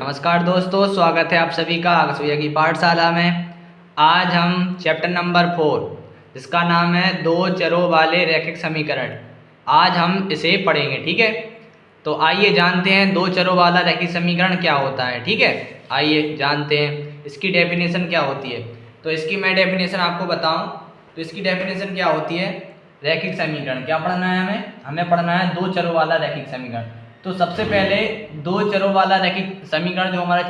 नमस्कार दोस्तों, स्वागत है आप सभी का आगसुया की पाठशाला में। आज हम चैप्टर नंबर 4 जिसका नाम है दो चरों वाले रैखिक समीकरण, आज हम इसे पढ़ेंगे। ठीक है, तो आइए जानते हैं दो चरों वाला रैखिक समीकरण क्या होता है। ठीक है, आइए जानते हैं इसकी डेफिनेशन क्या होती है। तो इसकी मैं डेफिनेशन आपको बताऊँ तो इसकी डेफिनेशन क्या होती है। रैखिक समीकरण क्या पढ़ना है हमें पढ़ना है दो चरों वाला रैखिक समीकरण। तो सबसे पहले दो चरों वाला रैखिक समीकरण जो हमारा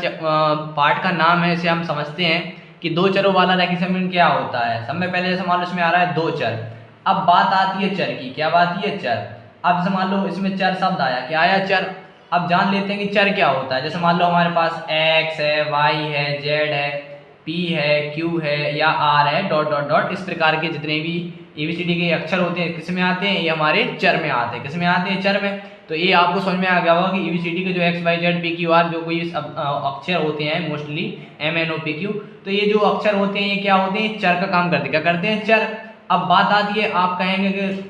पार्ट का नाम है, इसे हम समझते हैं कि दो चरों वाला रैखिक समीकरण क्या होता है। सब में पहले जैसे मान लो इसमें आ रहा है दो चर। अब बात आती है चर की, क्या बात है चर। अब जैसे मान लो इसमें चर शब्द आया, क्या आया चर। अब जान लेते हैं कि चर क्या होता है। जैसे मान लो हमारे पास x है, y है, z है, p है, q है या r है, डॉट डॉट डॉट, इस प्रकार के जितने भी ABCD के अक्षर होते हैं किस में आते हैं, ये हमारे चर में आते हैं। किस में आते हैं, चर में। तो ये आपको समझ में आ गया होगा कि ABCD के जो x y z p q r जो कोई अक्षर होते हैं, mostly m n o p q, तो ये जो अक्षर होते हैं ये क्या होते हैं, चर का काम करते हैं। क्या करते हैं, चर। अब बात आती है, आप कहेंगे कि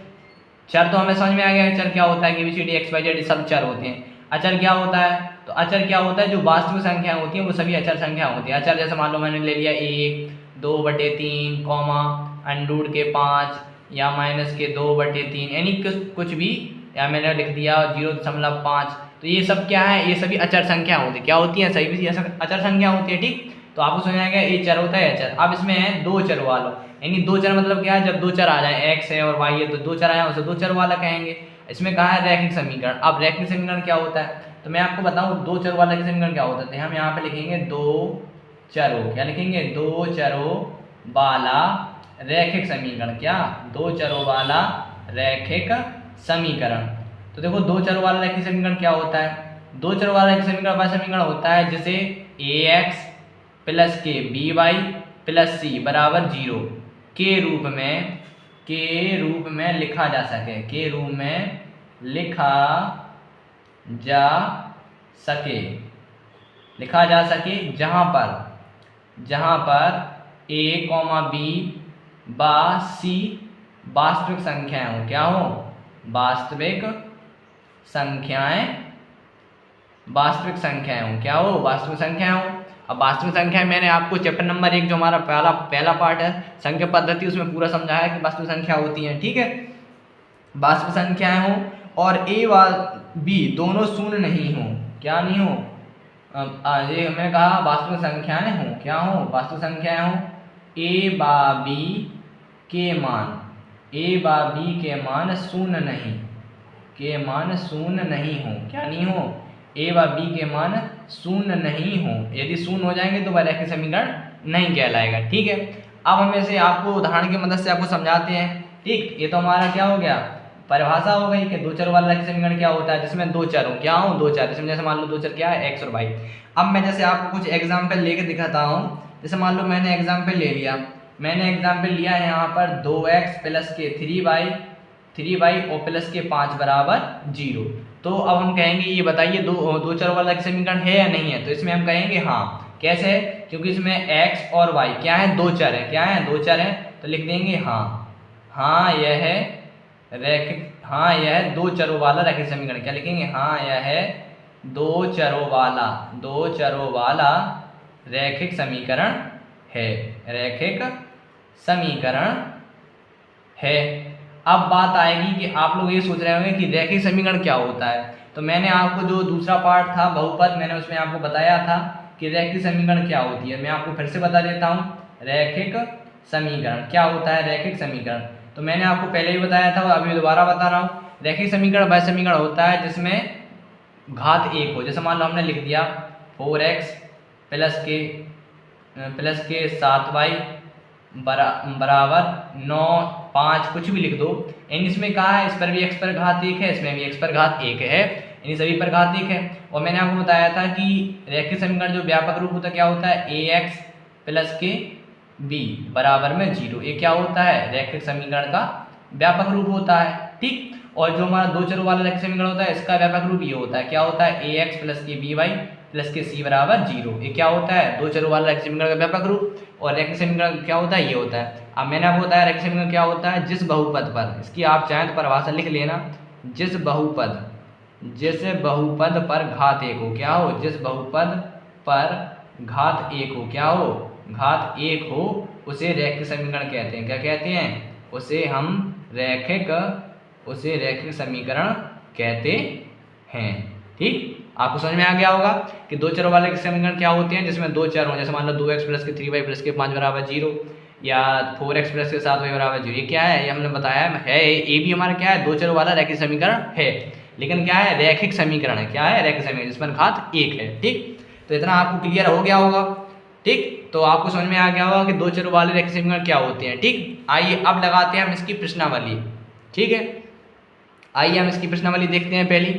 चर तो हमें समझ में आ गया है, चर क्या होता है कि ABCD x y z सब चर होते हैं। अचर क्या होता है, तो अचर क्या होता है, जो वास्तविक संख्याएं होती हैं वो सभी अचर संख्या होती है। अचर जैसे मान लो मैंने ले लिया 1 2/3 कॉमा अंडूड के 5 या माइनस के 2/3, यानी कुछ भी, या मैंने लिख दिया 0.5। तो ये सब क्या है, ये सभी अचर संख्या होती है। क्या होती है, सभी अचर संख्या होती है। ठीक, तो आपको समझ आएगा ये चर होता है अचर। अब इसमें है दो चर वाला, यानी दो चर मतलब क्या है, जब दो चर आ जाए, x है और y है, तो दो चर आए उसे दो चर वाला कहेंगे। इसमें कहा है रैखिक समीकरण। अब रैखिक समीकरण क्या होता है, तो मैं आपको बताऊं दो चर वाला समीकरण क्या होता है। हम यहाँ पे लिखेंगे दो चरों, क्या लिखेंगे, दो चरों वाला रैखिक समीकरण। क्या, दो चरों वाला रैखिक समीकरण। तो देखो दो चरों वाला रैखिक समीकरण क्या होता है। दो चरों वाला रैखिक समीकरण वह समीकरण होता है जिसे ax प्लस के by प्लस c बराबर 0 के रूप में लिखा जा सके, के रूप में लिखा जा सके, जहां पर a, b व c वास्तविक संख्याएं हो। क्या हो, वास्तविक संख्याएं हो। क्या हो, वास्तविक संख्याएं हो। अब वास्तविक संख्याएं मैंने आपको चैप्टर नंबर 1 जो हमारा पहला पार्ट है संख्या पद्धति, उसमें पूरा समझाया कि वास्तविक संख्या होती है। ठीक है, वास्तविक संख्याएं हो और a व b दोनों शून्य नहीं हो। क्या नहीं हो, ये मैंने कहा वास्तविक संख्याएं हो। क्या हो, वास्तविक संख्याएं हो। a व b के मान शून्य नहीं हो। क्या नहीं हो, a व b के मान शून्य नहीं हो। यदि शून्य हो जाएंगे तो वह रैखिक समीकरण नहीं कहलाएगा। ठीक है, अब हम इसे आपको उदाहरण की मदद से आपको समझाते हैं। ठीक, ये तो हमारा क्या हो गया, परिभाषा हो गई कि दो चर वाला रैखिक समीकरण क्या होता है, जिसमें दो चर हो। क्या हो, दो चर। इसमें जैसे मान लो दो चर क्या है, x और y। अब मैं जैसे आपको कुछ एग्जाम्पल लेके दिखाता हूँ। जैसे मान लो मैंने एग्जाम्पल ले लिया, है यहाँ पर 2x प्लस के 3y और प्लस के 5 बराबर 0। तो अब हम कहेंगे ये बताइए दो चर वाला समीकरण है या नहीं है। तो इसमें हम कहेंगे हाँ। कैसे, क्योंकि इसमें x और y क्या है, दो चर है। क्या है, दो चर है। तो लिख देंगे हाँ यह दो चरों वाला रैखिक समीकरण। क्या लिखेंगे, हाँ यह है दो चरों वाला रैखिक समीकरण है। अब बात आएगी कि आप लोग ये सोच रहे होंगे कि रैखिक समीकरण क्या होता है। तो मैंने आपको जो दूसरा पार्ट था बहुपद, मैंने उसमें आपको बताया था कि रैखिक समीकरण क्या होती है। मैं आपको फिर से बता देता हूँ, रैखिक समीकरण क्या होता है। रैखिक समीकरण तो मैंने आपको पहले ही बताया था और अभी दोबारा बता रहा हूँ। रैखिक समीकरण वह समीकरण होता है जिसमें घात 1 हो। जैसे मान लो हमने लिख दिया 4x प्लस के 7y बराबर 9 5, कुछ भी लिख दो। यानी इसमें कहा है, इस पर भी x पर घात 1 है, इसमें भी x पर घात 1 है, यानी सभी पर घात 1 है। और मैंने आपको बताया था कि रैखिक समीकरण जो व्यापक रूप होता है क्या होता है, ax प्लस के b बराबर में 0। ये क्या होता है, रैखिक समीकरण का व्यापक रूप होता है। ठीक, और जो हमारा दो चरों वाला रैखिक समीकरण होता है इसका व्यापक रूप ये होता है। क्या होता है, ax प्लस के by प्लस के c बराबर 0। ये क्या होता है, दो चरों वाला रैखिक समीकरण का व्यापक रूप। और रैखिक समीकरण क्या होता है, ये होता है। अब मैंने आपको बताया रैखिक समीकरण क्या होता है, जिस बहुपद पर, इसकी आप चाहें तो परिभाषा लिख लेना, जिस बहुपद पर घात 1 हो। क्या हो, जिस बहुपद पर घात 1 हो, क्या हो, घात 1 हो, उसे रैखिक समीकरण कहते हैं। क्या कहते हैं? उसे रैखिक समीकरण कहते हैं। ठीक, आपको समझ में आ गया होगा कि दो चरों वाले समीकरण क्या होते हैं, जिसमें दो चर हो, जैसे मान लो 2x प्लस के 3y प्लस के 5 बराबर 0 या 4x प्लस के 7y बराबर 0। ये क्या है? ये हमने बताया है, ये भी हमारा क्या है, दो चरों वाला रैखिक समीकरण है, लेकिन क्या है, रैखिक समीकरण है। क्या है? रैखिक समीकरण जिसमें घात 1 है। ठीक, तो इतना आपको क्लियर हो गया होगा। ठीक, तो आपको समझ में आ गया होगा कि दो चरों वाले रैखिक समीकरण क्या होते हैं। ठीक, आइए अब लगाते हैं हम इसकी प्रश्नावली। ठीक है, आइए हम इसकी प्रश्नावली देखते हैं। पहली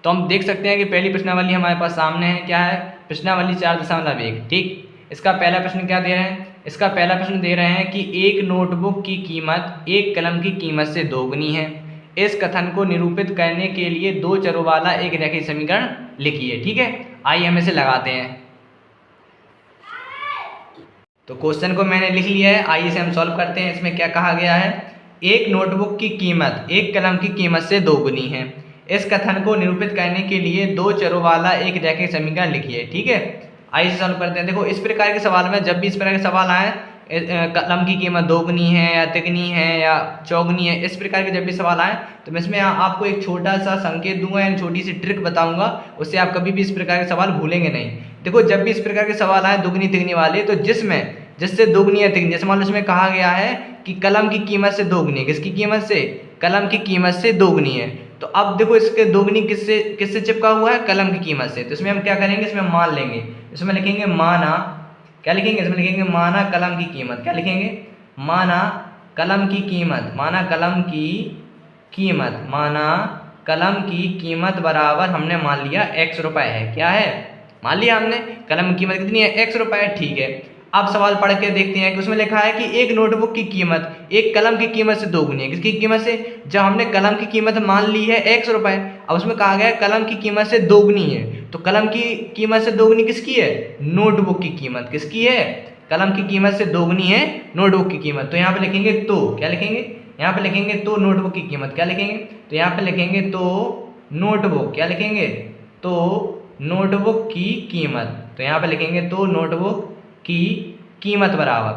तो हम देख सकते हैं कि पहली प्रश्नावली हमारे पास सामने है। क्या है? प्रश्नावली 4.1। ठीक, इसका पहला प्रश्न क्या दे रहे हैं? इसका पहला प्रश्न दे रहे हैं कि एक नोटबुक की कीमत एक कलम की कीमत से दोगुनी है। इस कथन को निरूपित करने के लिए दो चरों वाला एक रैखिक समीकरण लिखिए। ठीक है, आइए हम इसे लगाते हैं। तो क्वेश्चन को मैंने लिख लिया है, आइए इसे हम सॉल्व करते हैं। इसमें क्या कहा गया है? एक नोटबुक की कीमत एक कलम की कीमत से दोगुनी है। इस कथन को निरूपित करने के लिए दो चरों वाला एक रैखिक समीकरण लिखिए। ठीक है, आइए इसे सॉल्व करते हैं। देखो, इस प्रकार के सवाल में जब भी इस प्रकार के सवाल आए, कलम की कीमत दोगुनी है या तिगुनी है या चौगुनी है, इस प्रकार के जब भी सवाल आए तो मैं इसमें आपको एक छोटा सा संकेत दूंगा या छोटी सी ट्रिक बताऊंगा, उससे आप कभी भी इस प्रकार के सवाल भूलेंगे नहीं। देखो, जब भी इस प्रकार के सवाल आए दुगनी तिगनी वाले, तो जिससे दोगुनी या तिगुनी, जैसे मान लो इसमें कहा गया है कि कलम की कीमत से दोगुनी है। किसकी कीमत से? कलम की कीमत से दोगुनी है। तो अब देखो, इसके दोगुनी किससे चिपका हुआ है? कलम की कीमत से। तो इसमें हम क्या करेंगे? इसमें मान लेंगे। इसमें लिखेंगे माना, क्या लिखेंगे? इसमें लिखेंगे माना कलम की कीमत। क्या लिखेंगे? माना कलम की कीमत। माना कलम की कीमत। माना कलम की कीमत बराबर हमने मान लिया x रुपए है। क्या है? मान लिया हमने कलम की कीमत कितनी है? x रुपए। ठीक है, अब सवाल पढ़ के देखते हैं कि उसमें लिखा है कि एक नोटबुक की कीमत एक कलम की कीमत से दोगुनी है। किसकी कीमत से? जब हमने कलम की कीमत मान ली है x रुपए, अब उसमें कहा गया है कलम की कीमत से दोगुनी है। तो कलम की कीमत से दोगुनी किसकी है? नोटबुक की कीमत। किसकी है? कलम की कीमत से दोगुनी है नोटबुक की कीमत। तो यहाँ पे लिखेंगे तो, क्या लिखेंगे? यहाँ पे लिखेंगे तो नोटबुक की कीमत। क्या लिखेंगे? तो यहाँ पे लिखेंगे तो नोटबुक। क्या लिखेंगे? तो नोटबुक की कीमत। तो यहाँ पे लिखेंगे तो नोटबुक की कीमत बराबर,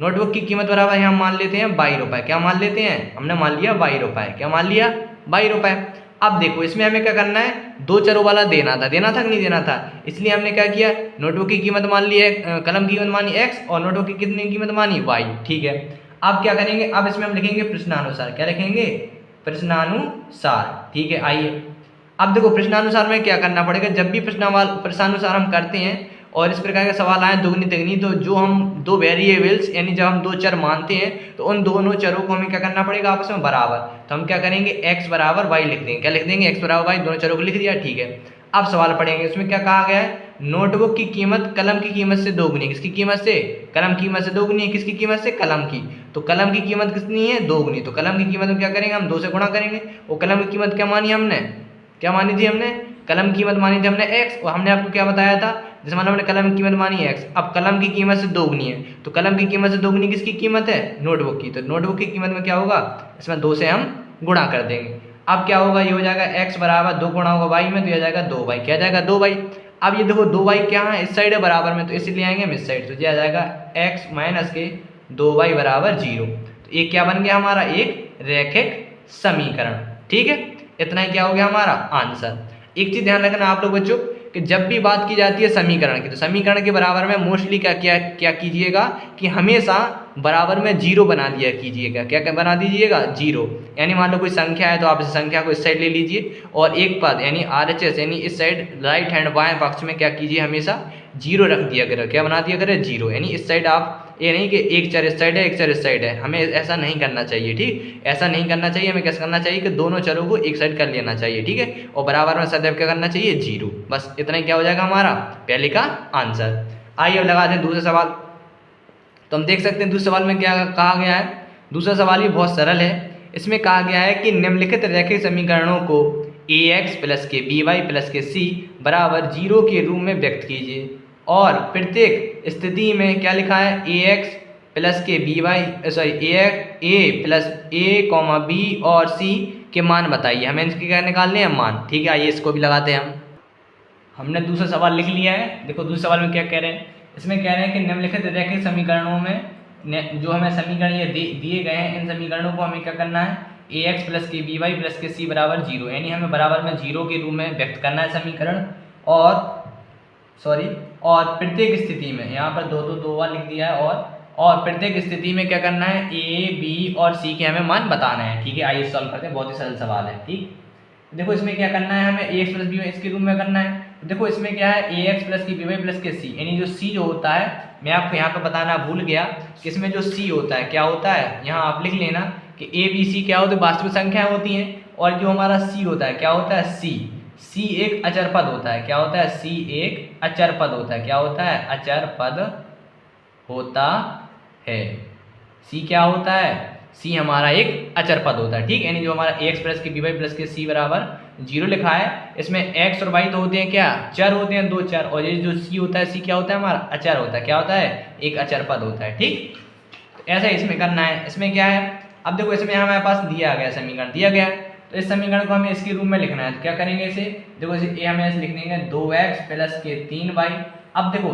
नोटबुक की कीमत बराबर यहाँ मान लेते हैं 22 रुपए। क्या मान लेते हैं? हमने मान लिया 22 रुपए। क्या मान लिया? 22 रुपए। अब देखो, इसमें हमें क्या करना है? दो चरों वाला देना था कि नहीं देना था? इसलिए हमने क्या किया? नोटबुक की कीमत मान ली है, कलम की कीमत मानी x और नोटबुक की कितनी कीमत मानी? y। ठीक है, अब क्या करेंगे? अब इसमें हम लिखेंगे प्रश्नानुसार। क्या लिखेंगे? प्रश्नानुसार। ठीक है, आइए अब देखो, प्रश्नानुसार में क्या करना पड़ेगा? जब भी प्रश्नानुसार हम करते हैं और इस प्रकार के सवाल आए दुगनी तिगनी, तो जो हम दो वेरिएबल्स यानी जब हम दो चर मानते हैं तो उन दोनों चरों को हमें क्या करना पड़ेगा? आपस में बराबर। तो हम क्या करेंगे? x बराबर y लिख देंगे। क्या लिख देंगे? x बराबर y, दोनों चरों को लिख दिया। ठीक है, अब सवाल पढ़ेंगे। उसमें क्या कहा गया है? नोटबुक की कीमत कलम की कीमत से दोगुनी। किसकी कीमत से? कलम की कीमत से दोगुनी है। किसकी कीमत से? कलम की। तो कलम की कीमत कितनी है? दोगुनी। तो कलम की कीमत में क्या करेंगे? हम 2 से गुणा करेंगे। और कलम की कीमत क्या मानी हमने? क्या मानी थी हमने? कलम की कीमत मानी थी हमने x, और हमने आपको क्या बताया था? जैसे मान लो हमने कलम की कीमत मानी x, अब कलम की कीमत से दोगुनी है, तो कलम की कीमत से दोगुनी किसकी कीमत है? नोटबुक की। तो नोटबुक की कीमत में क्या होगा? इसमें 2 से हम गुणा कर देंगे। अब क्या होगा? ये हो जाएगा x बराबर 2 गुणा होगा y में, तो यह जाएगा 2y। क्या जाएगा? 2y। अब ये देखो 2y क्या है? इस साइड है बराबर में, तो इसलिए आएंगे हम इस साइड, तो यह जाएगा x माइनस के 2y बराबर 0। तो ये क्या बन गया हमारा? एक रैखिक समीकरण। ठीक है, इतना ही क्या हो गया हमारा आंसर। एक चीज ध्यान रखना आप लोग बच्चों कि जब भी बात की जाती है समीकरण की, तो समीकरण के बराबर में मोस्टली क्या कीजिएगा कि हमेशा बराबर में 0 बना दिया कीजिएगा। क्या बना दीजिएगा? 0। यानी मान लो कोई संख्या है तो आप इस संख्या को इस साइड ले लीजिए, और एक पद यानी RHS यानी इस साइड राइट हैंड बाएं पक्ष में क्या कीजिए? हमेशा 0 रख दिया करें। क्या बना दिया करें? 0। यानी इस साइड आप, ये नहीं कि एक चर इस साइड है एक चर इस साइड है, हमें ऐसा नहीं करना चाहिए। ठीक, ऐसा नहीं करना चाहिए। हमें कैसे करना चाहिए कि दोनों चरों को एक साइड कर लेना चाहिए। ठीक है, और बराबर में सदैव क्या करना चाहिए? 0। बस इतना ही क्या हो जाएगा हमारा पहले का आंसर। आइए अब लगाते हैं दूसरा सवाल। तो हम देख सकते हैं दूसरे सवाल में क्या कहा गया है। दूसरा सवाल भी बहुत सरल है। इसमें कहा गया है कि निम्नलिखित रैखिक समीकरणों को ax प्लस के by प्लस के c बराबर 0 के रूप में व्यक्त कीजिए, और प्रत्येक स्थिति में क्या लिखा है? ax प्लस के a प्लस a, b और c के मान बताइए। हमें इसके क्या निकालने हैं? मान। ठीक है, आइए इसको भी लगाते हैं हम। हमने दूसरा सवाल लिख लिया है। देखो दूसरे सवाल में क्या कह रहे हैं, इसमें कह रहे हैं कि निम्नलिखित रैखिक समीकरणों में जो हमें समीकरण ये दिए गए हैं, इन समीकरणों को हमें क्या करना है, ax प्लस के बी वाई प्लस के सी बराबर 0, यानी हमें बराबर में 0 के रूप में व्यक्त करना है समीकरण। और प्रत्येक स्थिति में, यहाँ पर दो बार लिख दिया है, और प्रत्येक स्थिति में क्या करना है, ए बी और सी के हमें मान बताना है। ठीक है, आइए सॉल्व करते हैं, बहुत ही सरल सवाल है। ठीक, देखो इसमें क्या करना है, हमें ax प्लस बी वाई इसके रूप में करना है। देखो इसमें क्या है, ax प्लस की बी वाई प्लस के सी, यानी जो c जो होता है, मैं आपको यहाँ पे बताना भूल गया कि इसमें जो c होता है क्या होता है, यहाँ आप लिख लेना कि a b c क्या होते हैं, वास्तविक संख्याएं होती हैं, और जो हमारा c होता है क्या होता है, c एक अचर पद होता है। क्या होता है, c एक अचर पद होता है। क्या होता है, अचर पद होता है। c क्या होता है, c हमारा एक अचर पद होता है। ठीक, यानी जो हमारा ax प्लस की बी वाई प्लस के सी बराबर 0 लिखा है, इसमें x और y तो होते हैं क्या, चर होते हैं, दो चर, और ये जो c होता है, c क्या होता है हमारा, अचर होता है। क्या होता है, एक अचर पद होता है। ठीक, तो ऐसा इसमें करना है। इसमें क्या है, अब देखो इसमें हमारे पास दिया गया समीकरण दिया गया, तो इस समीकरण को हमें इसके रूप में लिखना है। तो क्या करेंगे, इसे देखो, इसे ए हमें ऐसे लिख देंगे 2x प्लस के 3y। अब देखो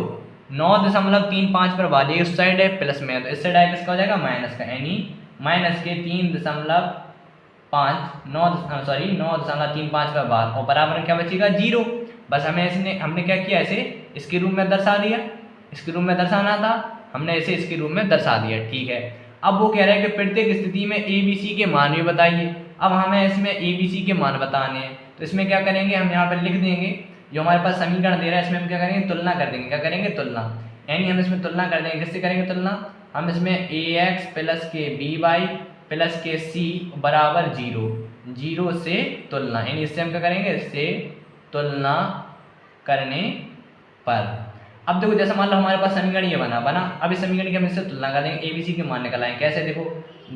9.35 पर भाज्य उस साइड है प्लस में, तो इस साइड आएगा किसका हो जाएगा, माइनस का, यानी माइनस के 9.35 पर बाद, और बराबर में क्या बचेगा, 0। बस हमने क्या किया, इसे इसके रूप में दर्शा दिया, इसके रूप में दर्शाना था, हमने इसे इसके रूप में दर्शा दिया। ठीक है, अब वो कह रहे हैं कि प्रत्येक स्थिति में ए बी सी के मान भी बताइए। अब हमें इसमें ए बी सी के मान बताने हैं, तो इसमें क्या करेंगे, हम यहाँ पर लिख देंगे जो हमारे पास समीकरण दे रहा है, इसमें हम क्या करेंगे, तुलना कर देंगे। क्या करेंगे, तुलना, यानी हम इसमें तुलना कर देंगे। किससे करेंगे तुलना, हम इसमें ax प्लस के बी वाई प्लस के सी बराबर 0 से तुलना, यानी इससे हम क्या करेंगे, इससे तुलना करने पर। अब देखो जैसे मान लो हमारे पास समीकरण ये बना, अब इस समीकरण की हम इससे तुलना कर देंगे, एबीसी के मान निकल आएंगे। कैसे, देखो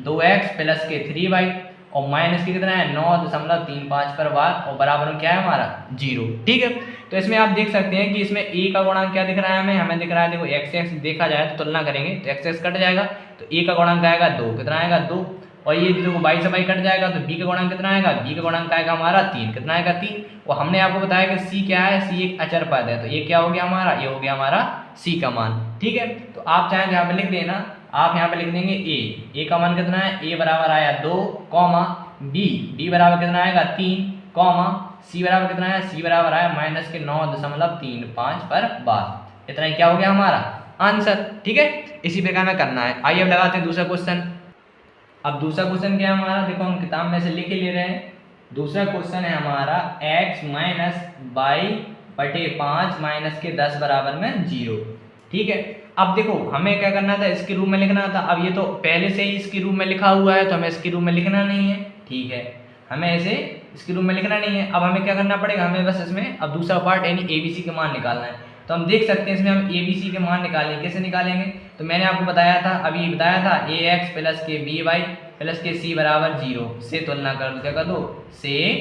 2x प्लस के 3y और माइनस के कितना है, 9.35 पर बार, और बराबर में क्या है हमारा, 0। ठीक है, तो इसमें आप देख सकते हैं कि इसमें a का गुणांक क्या दिख रहा है, हमें दिख रहा है, देखो x देखा जाए तो तुलना करेंगे तो x कट जाएगा, तो a का गुणांक आएगा 2, कितना आएगा 2, और ये देखो y से y कट जाएगा, तो b का गुणांक कितना आएगा, b का गुणांक आएगा हमारा 3, कितना आएगा 3। और हमने आपको बताया कि c क्या है, c एक अचर पद है, तो ये क्या हो गया हमारा, ये हो गया हमारा c का मान। ठीक है, तो आप चाहें यहाँ पे लिख देना, आप यहाँ पे लिख देंगे a का मान कितना है, a बराबर आया 2, कॉमा b बराबर कितना आएगा 3, कॉमा c बराबर कितना है, c बराबर आया माइनस के 9.35 पर बार। इतना ही क्या हो गया हमारा आंसर। ठीक है, इसी प्रकार में करना है। आइए अब लगाते हैं दूसरा क्वेश्चन। अब दूसरा क्वेश्चन क्या है हमारा, देखो हम किताब में से लिख के ले रहे हैं। दूसरा क्वेश्चन है हमारा x माइनस बाई बटे 5 माइनस के 10 बराबर में 0। ठीक है, अब देखो हमें क्या करना था, इसके रूप में लिखना था। अब ये तो पहले से ही इसके रूप में लिखा हुआ है, तो हमें इसके रूप में लिखना नहीं है। ठीक है, हमें इसे इसके रूप में लिखना नहीं है। अब हमें क्या करना पड़ेगा, हमें बस इसमें अब दूसरा पार्ट यानी ABC के मान निकालना है। तो हम देख सकते हैं इसमें हम ABC के मान निकालेंगे। कैसे निकालेंगे, तो मैंने आपको बताया था, अभी बताया था ax प्लस के बी वाई प्लस के सी बराबर 0 से तुलना कर दो। क्या कर दो, से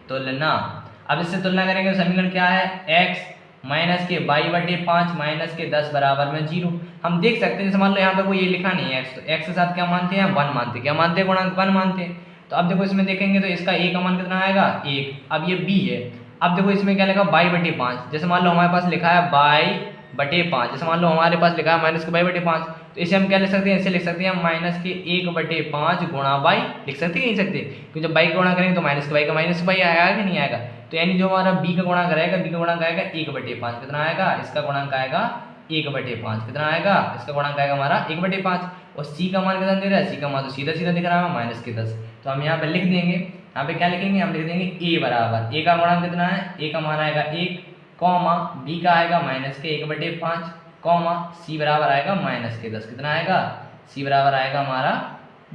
तुलना। अब इससे तुलना करेंगे तो समीकरण क्या है, x माइनस के बाई बटे 5 माइनस के 10 बराबर में 0। हम देख सकते हैं, जैसे मान लो यहाँ पे कोई ये लिखा नहीं है x, तो x के साथ क्या मानते हैं, 1 मानते हैं। क्या मानते हैं, गुणांक 1 मानते हैं। तो अब देखो इसमें देखेंगे तो इसका a का मान कितना आएगा, 1। अब ये b है। अब देखो इसमें क्या लिखा, बाई बटे 5। जैसे मान लो हमारे पास लिखा है बाई बटे 5, जैसे मान लो हमारे पास लिखा है माइनस के बाई बटे 5, तो इसे हम क्या लिख सकते हैं, इसे लिख सकते हैं हम माइनस के 1 बटे 5 गुणा बाई। लिख सकते हैं, नहीं सकते, क्योंकि जब बाई का गुणा करेंगे तो माइनस के बाई का माइनस के बाई आएगा कि नहीं आएगा। तो यानी जो हमारा b का गुणांक रहेगा, b का गुणांक आएगा 1 बटे 5, कितना आएगा, इसका गुणांक आएगा 1 बटे 5, कितना आएगा, इसका गुणांक आएगा हमारा 1 बटे 5। और c का मान कितना दे रहा है, c का मान तो सीधा सीधा दिख रहा है माइनस के 10। तो हम यहाँ पे लिख देंगे, यहाँ पे क्या लिखेंगे, हम लिख देंगे a बराबर, a का गुणांक कितना है, a का मान आएगा 1, कॉमा b का आएगा माइनस के 1 बटे 5, कॉमा c बराबर आएगा माइनस के 10, कितना आएगा, c बराबर आएगा हमारा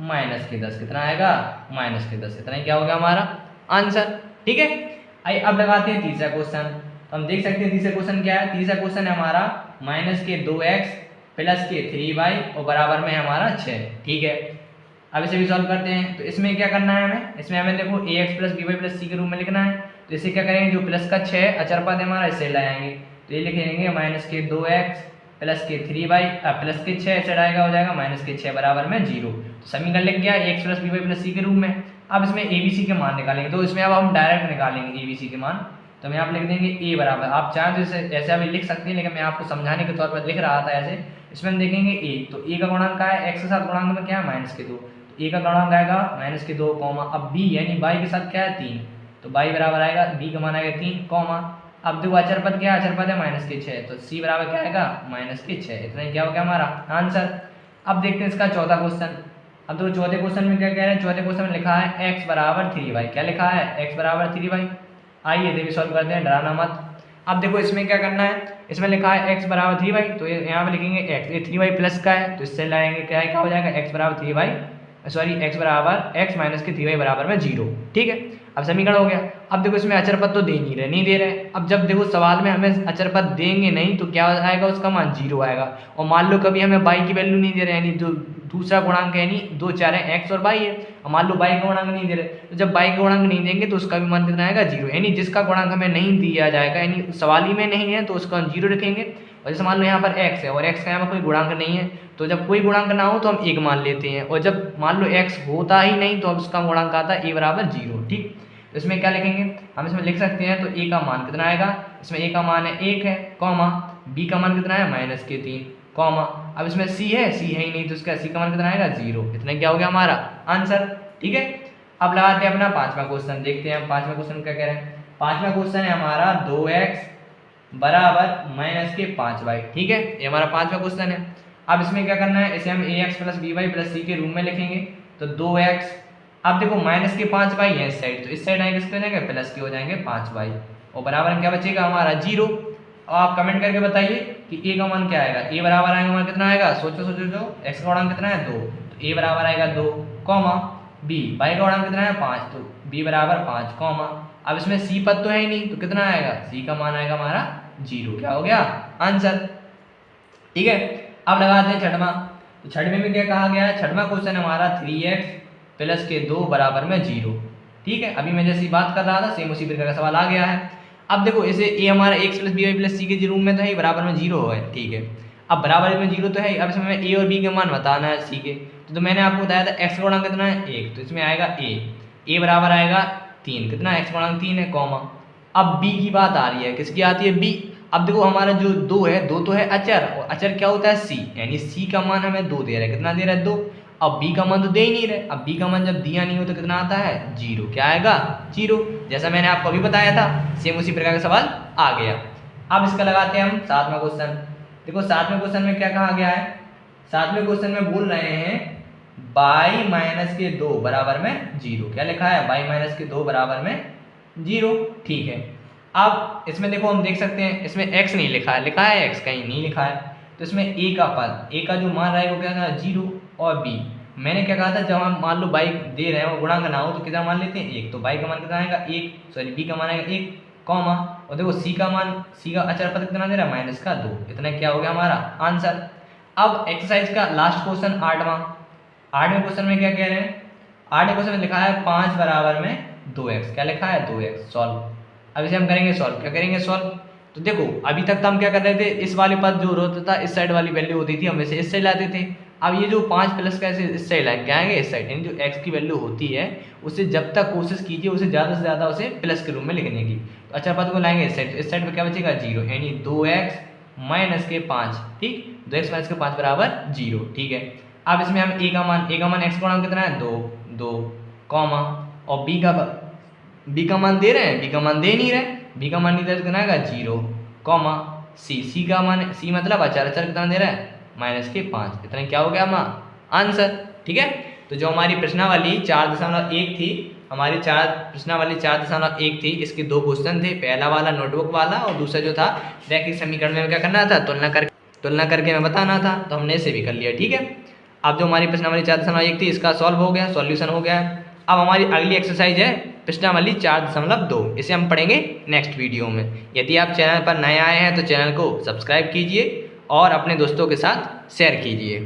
माइनस के 10, कितना आएगा, माइनस के 10। इतना ही क्या हो गया हमारा आंसर। ठीक है, आइए अब लगाते हैं तीसरा क्वेश्चन। तो हम देख सकते हैं तीसरा क्वेश्चन क्या है, तीसरा क्वेश्चन है हमारा माइनस के 2x प्लस के 3y और बराबर में हमारा 6। ठीक है, अब इसे भी सॉल्व करते हैं। तो इसमें क्या करना है हमें, इसमें हमें देखो ax plus B Y plus C के रूप में लिखना है। तो इसे क्या करेंगे, जो प्लस का 6 अचर पद है हमारा, इससे लाएंगे। तो ये लिखेंगे माइनस के 2x प्लस के 3y प्लस के 6 ऐसे आएगा, हो जाएगा माइनस के 6 बराबर में 0। तो समीकरण लिख गया x plus B Y plus C के रूप में। अब इसमें ABC के मान निकालेंगे, तो इसमें अब हम डायरेक्ट निकालेंगे ABC के मान। तो हम यहाँ पर लिख देंगे ए बराबर, आप चाहें तो इसे ऐसे अभी लिख सकते हैं, लेकिन मैं आपको समझाने के तौर पर लिख रहा था ऐसे। इसमें हम देखेंगे ए, तो ए का गुणांक क्या है, एक्स के साथ गुणांक में क्या है -2, तो ए का गुणांक आएगा -2 कॉमा, अब बी यानी वाई के साथ क्या है 3, तो वाई बराबर आएगा बी का मान आएगा 3 कॉमा, अब देखो अचर पद क्या है, अचर पद है -6, तो सी बराबर क्या आएगा -6, इतना ही क्या हो गया हमारा आंसर। अब देखते हैं इसका चौथा क्वेश्चन। अब देखो चौथे क्वेश्चन में क्या कह रहे हैं, चौथे क्वेश्चन में लिखा है x बराबर 3y, क्या लिखा है x बराबर 3y। आइए देखिए सॉल्व करते हैं, डराना मत। अब देखो इसमें क्या करना है, इसमें लिखा है x बराबर 3y, तो यहाँ पे लिखेंगे x, ये 3y प्लस का है तो इससे लाएंगे क्या हो जाएगा x बराबर 3y, सॉरी x बराबर x माइनस के 3y बराबर में 0, ठीक है। अब समीकरण हो गया। अब देखो इसमें अचर पद तो दे नहीं दे रहे। अब जब देखो सवाल में हमें अचर पद देंगे नहीं तो क्या आएगा, उसका मान 0 आएगा। और मान लो कभी हमें y की वैल्यू नहीं दे रहे, यानी जो दूसरा गुणांक है, यानी 2 4 है x और y है, और मान लो y का गुणांक नहीं दे रहे, तो जब y का गुणांक नहीं देंगे तो उसका भी मान कितना आएगा 0, यानी जिसका गुणांक हमें नहीं दिया जाएगा, यानी सवाल ही में नहीं है तो उसका 0 रखेंगे। और जैसे मान लो यहाँ पर x है और x का यहाँ पर कोई गुणांक नहीं है, तो जब कोई गुणांक ना हो तो हम 1 मान लेते हैं, और जब मान लो x होता ही नहीं तो अब उसका गुणांक आता है a बराबर 0, ठीक। तो इसमें क्या लिखेंगे, हम इसमें लिख सकते हैं, तो a का मान कितना आएगा, इसमें a का मान है 1 है कॉमा, b का मान कितना है -3 कॉमा, अब इसमें c है ही नहीं तो इसका c का मान कितना आएगा 0, इतना क्या हो गया हमारा आंसर, ठीक है। अब लगाते हैं अपना पांचवा क्वेश्चन, देखते हैं हम पांचवा क्वेश्चन क्या कह रहे हैं। पांचवा क्वेश्चन है हमारा 2x बराबर -5y, ठीक है, ये हमारा पांचवा क्वेश्चन है। अब इसमें क्या करना है, इसे हम ax + by + c के रूप में लिखेंगे, तो 2x, अब देखो -5y है इस साइड, तो इस साइड आएंगे किसके हो जाएंगे प्लस के हो जाएंगे 5y, और बराबर में क्या बचेगा हमारा 0। अब आप कमेंट करके बताइए कि a का मान क्या आएगा, a बराबर आएगा मान कितना आएगा, सोचो x का गुणांक कितना है 2, तो a बराबर आएगा 2 कॉमा, b y का गुणांक कितना है 5, तो b बराबर 5 कॉमा, अब इसमें c पद तो है ही नहीं तो कितना आएगा, c का मान आएगा हमारा 0, क्या हो गया आंसर, ठीक है। अब लगाते हैं छठवां, तो छठवें में क्या कहा गया है, छठवां क्वेश्चन हमारा 3x + 2 बराबर में 0, ठीक है। अभी मैं जैसी बात कर रहा था सेम उसी प्रकार का सवाल आ गया है। अब देखो इसे a हमारा x + by + c के रूप में तो है, बराबर में 0 है, ठीक है। अब बराबर में 0 तो है, अब इसमें हमें a और b के मान बताना है c के, तो मैंने आपको बताया था x का गुणांक कितना है 1, तो इसमें आएगा a बराबर आएगा 3, कितना x का गुणांक 3 है कॉमा, अब b की बात आ रही है, किसकी आती है b। अब देखो हमारा जो 2 है, 2 तो है अचर, और अचर क्या होता है c, यानी c का मान हमें 2 दे रहा है, कितना दे रहा है 2, अब b का मान तो दे ही नहीं रहे, अब b का मान जब दिया नहीं हो तो कितना आता है 0, क्या आएगा 0, जैसा मैंने आपको अभी बताया था सेम उसी प्रकार का सवाल आ गया। अब इसका लगाते हैं हम सातवां क्वेश्चन। देखो सातवें क्वेश्चन में क्या कहा गया है, सातवें क्वेश्चन में बोल रहे हैं y - 2 बराबर में 0, क्या लिखा है y - 2 बराबर में 0, ठीक है। अब इसमें देखो हम देख सकते हैं, इसमें x नहीं लिखा है, लिखा है x, कहीं नहीं लिखा है, तो इसमें a का पद, a का जो मान रहा है वो क्या था 0, और b मैंने क्या कहा था, जब हम मान लो y दे रहे हैं और गुणांक ना हो तो कितना मान लेते हैं 1, तो y का मान कितना आएगा 1, सॉरी b का मान आएगा 1 कॉमा, और देखो c का मान, c का अचर पद कितना दे रहा है -2, इतना क्या हो गया हमारा आंसर। अब एक्सरसाइज का लास्ट क्वेश्चन आठवें क्वेश्चन में क्या कह रहे हैं, आठवें क्वेश्चन में लिखा है 5 बराबर में 2x, क्या लिखा है 2x, सॉल्व। अब इसे हम करेंगे सॉल्व, क्या करेंगे सॉल्व, तो देखो अभी तक तो हम क्या कर रहे थे, इस वाले पद जो होता था इस साइड वाली वैल्यू होती थी, हम इसे इस साइड लाते थे। अब ये जो 5 प्लस का इस साइड लाएंगे, क्या आएंगे इस साइड, यानी जो x की वैल्यू होती है उसे जब तक कोशिश कीजिए उसे ज़्यादा से ज़्यादा उसे प्लस के रूप में लिखने की, तो अच्छा पद को लाएंगे इस साइड, तो इस साइड पर क्या बचेगा 0, यानी 2x - 5, ठीक, 2x - 5 बराबर 0, ठीक है। अब इसमें हम a का मान x का मान कितना है 2 कॉमा, और b का मान दे रहे हैं, b का मान दे नहीं रहे, b का मान नहीं दे रहे, कितना आएगा 0 कॉमा, c का मान, c मतलब अचर कितना दे रहा है -5, इतना क्या हो गया हमारा आंसर, ठीक है। तो जो हमारी प्रश्नावली 4.1 थी, हमारी प्रश्नावली 4.1 थी, इसके 2 क्वेश्चन थे, पहला वाला नोटबुक वाला और दूसरा जो था रैखिक समीकरण में क्या करना था, तुलना करके मैं बताना था, तो हमने इसे भी कर लिया, ठीक है। अब जो हमारी प्रश्नावली 4.1 थी इसका सॉल्व हो गया, सॉल्यूशन हो गया। अब हमारी अगली एक्सरसाइज है प्रश्नावली 4.2, इसे हम पढ़ेंगे नेक्स्ट वीडियो में। यदि आप चैनल पर नए आए हैं तो चैनल को सब्सक्राइब कीजिए और अपने दोस्तों के साथ शेयर कीजिए।